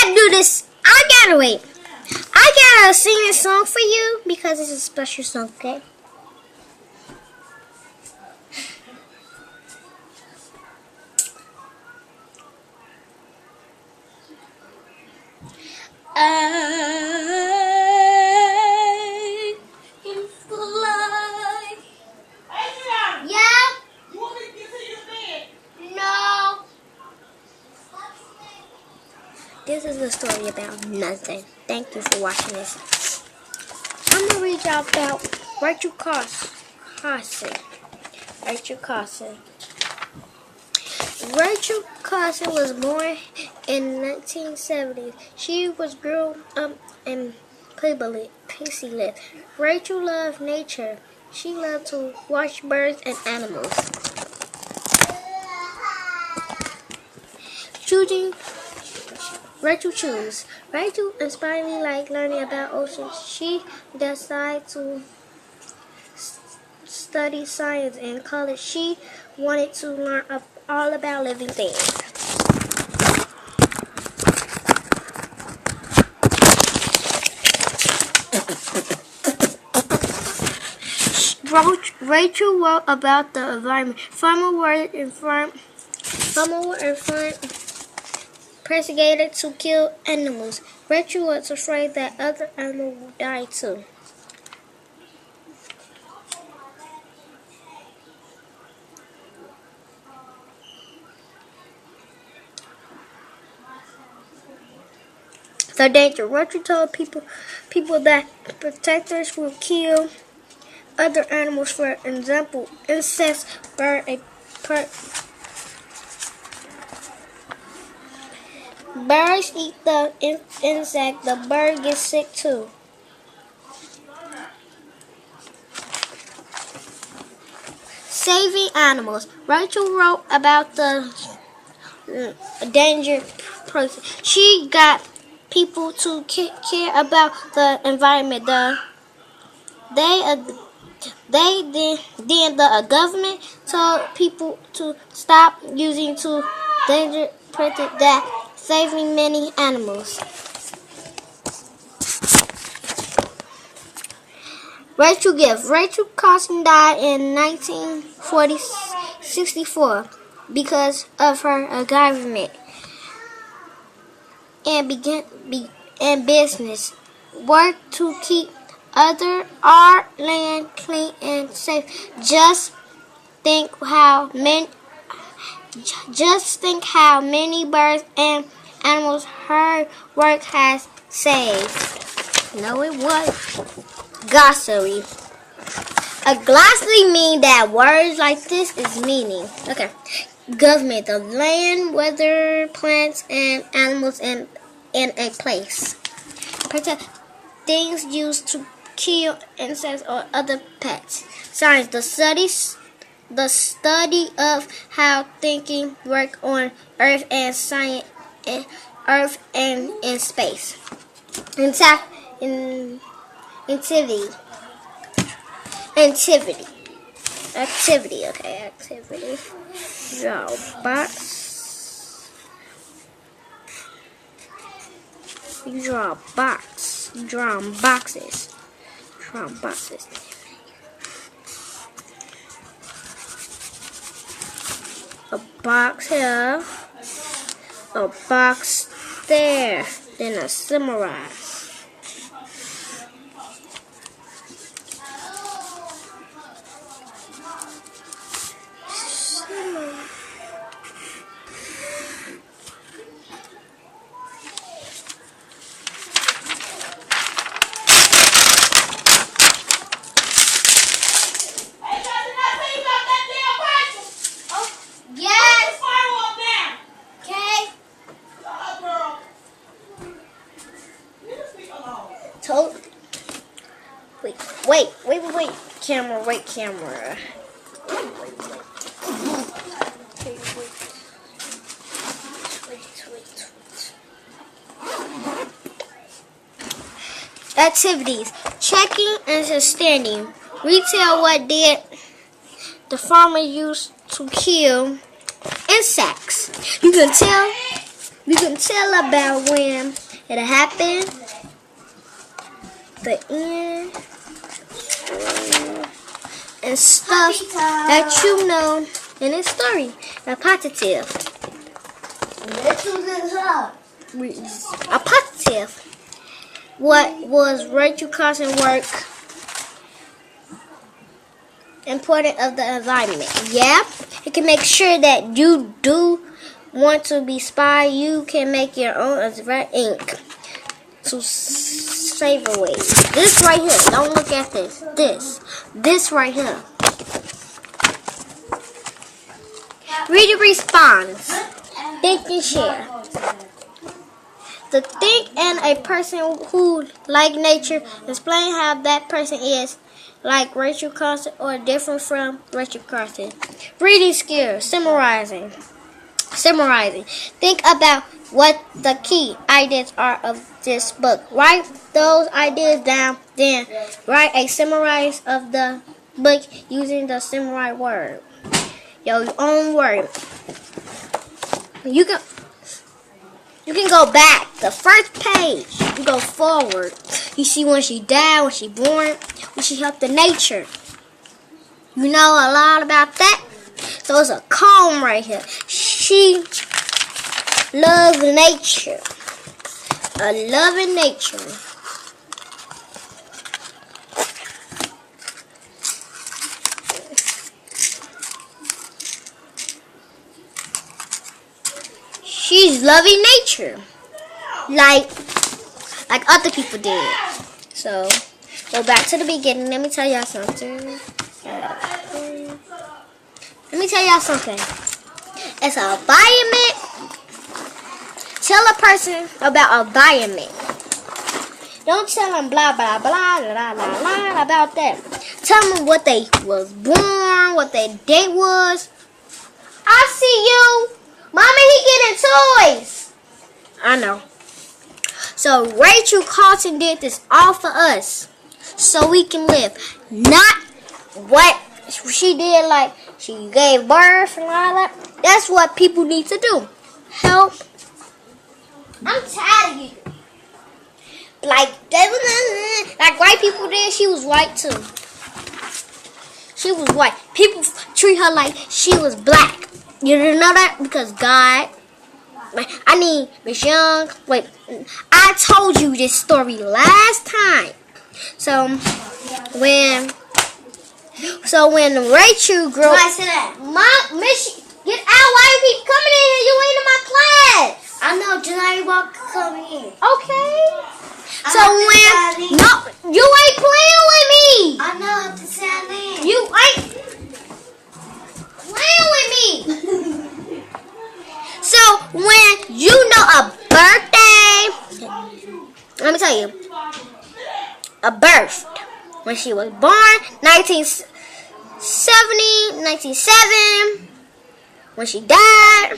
gotta do this. I gotta wait. I gotta sing this song for you because it's a special song, okay? I can fly. Adriana! Yeah? You want me to get to your bed? No. This is a story about nothing. Thank you for watching this. I'm gonna read y'all about Rachel Carson. Rachel Carson. Rachel Carson was born in 1970. She was grown up in Paisley. Rachel loved nature. She loved to watch birds and animals. Rachel inspired like learning about oceans. She decided to study science in college. She wanted to learn all about living things. Rachel wrote about the environment. Farmers were persecuted to kill animals. Rachel was afraid that other animals would die too. The danger. Rachel told people that protectors will kill other animals, for example, insects, birds eat the insect, the bird gets sick too. Saving animals. Rachel wrote about the danger process. She got people to care about the environment. Then the government told people to stop using to danger practice that saving many animals. Rachel Gift. Rachel Carson died in 1964 because of her government and business work to keep our land clean and safe. Just think how many birds and animals her work has saved. No, it was glossary. A glossary means that words like this is meaning. Okay. Government, the land, weather, plants, and animals in a place. Protect things used to kill insects or other pets. Science, the study of how thinking work on Earth and science, Earth and in space. Activity. Okay, activity. Draw box. You draw a box. Draw boxes. A box here. A box there. Then a summarize. Wait. Camera. Activities. Checking and understanding. Retail, what did the farmer use to kill insects? You can You can tell about when it happened, the end, and stuff that you know in this story. A positive. A positive. What was Rachel Carson work important of the environment? Yeah, it can make sure that you do want to be spy. You can make your own red ink to save away. This right here. Don't look at this. This right here. Read and response. Think and share. To think and a person who like nature, explain how that person is like Rachel Carson or different from Rachel Carson. Reading skills. Summarizing. Think about what the key ideas are of this book. Write those ideas down, then write a summary of the book using the summary word. Your own word. You can go back. The first page. You go forward. You see when she died, when she born, when she helped the nature. You know a lot about that. So it's a comb right here. She loves nature. A loving nature. She's loving nature. Like other people did. So, go back to the beginning. Let me tell y'all something. It's an environment. Tell a person about environment. Don't tell them blah, blah, blah, blah, blah, blah about that. Tell them what they was born, what their date was. I see you. Mommy, he getting toys. I know. So Rachel Carson did this all for us, so we can live. Not what she did, like she gave birth and all that. That's what people need to do. Help. I'm tired of you. Like white people did. She was white too. She was white. People treat her like she was black. You didn't know that? Because God, Miss Young, I told you this story last time. So when Rachel grew up, Mom, Miss, get out! Why you keep coming in here? You ain't in my class. I know, Janai walk coming in. Okay. So when you ain't playing with me. I know how to sound in. You ain't playing with me. So when you know a birthday, let me tell you, a birth when she was born, 1970, 1907, when she died,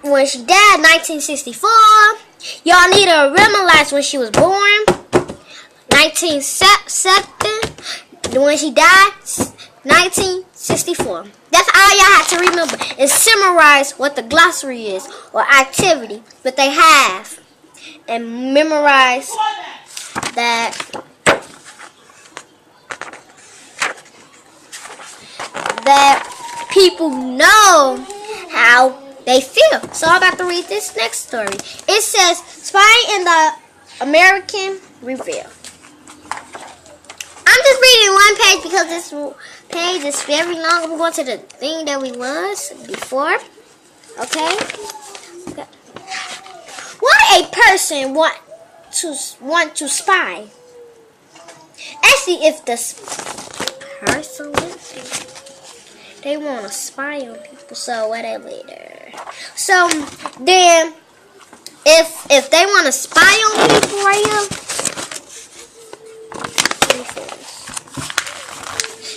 when she died, 1964. Y'all need to realize when she was born, 1970, when she died, 1964. That's all y'all have to remember. And summarize what the glossary is or activity that they have. And memorize that people know how they feel. So I'm about to read this next story. It says, Spy in the American Review. I'm just reading one page because this page is very long. I'm going to the thing that we was before. Okay? Why a person want to spy? Actually, if the person they want to spy on people, so whatever. So then, if they want to spy on people right here.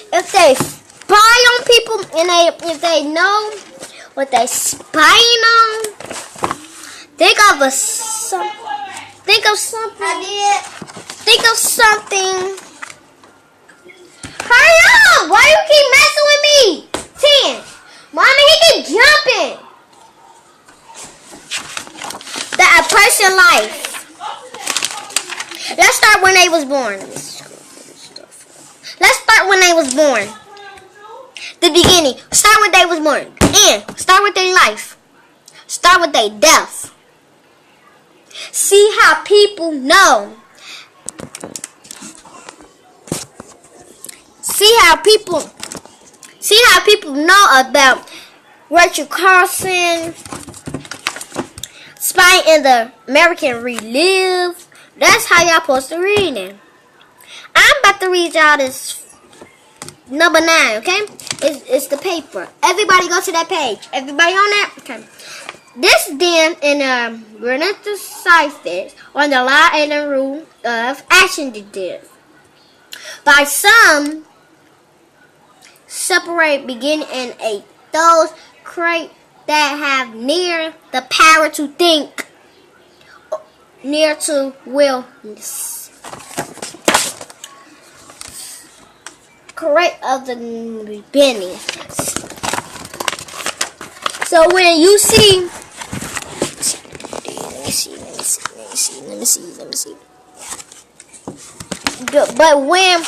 If they spy on people and if they know what they're spying on, think of something. Hurry up! Why you keep messing with me? 10, Mommy, he keep jumping. That a person life. Let's start when they was born. Let's start when they was born. The beginning. Start when they was born. And start with their life. Start with their death. See how people know. See how people know about Rachel Carson, Spy in the American Relive. That's how y'all supposed to read it. I'm about to read y'all this number 9, okay? It's the paper. Everybody go to that page. Everybody on that? Okay. This then in Renata Cyphers on the law and the rule of action did. By some separate begin in a those create that have near the power to think, near to willness. Correct of the beginning. So when you see, let me see. But when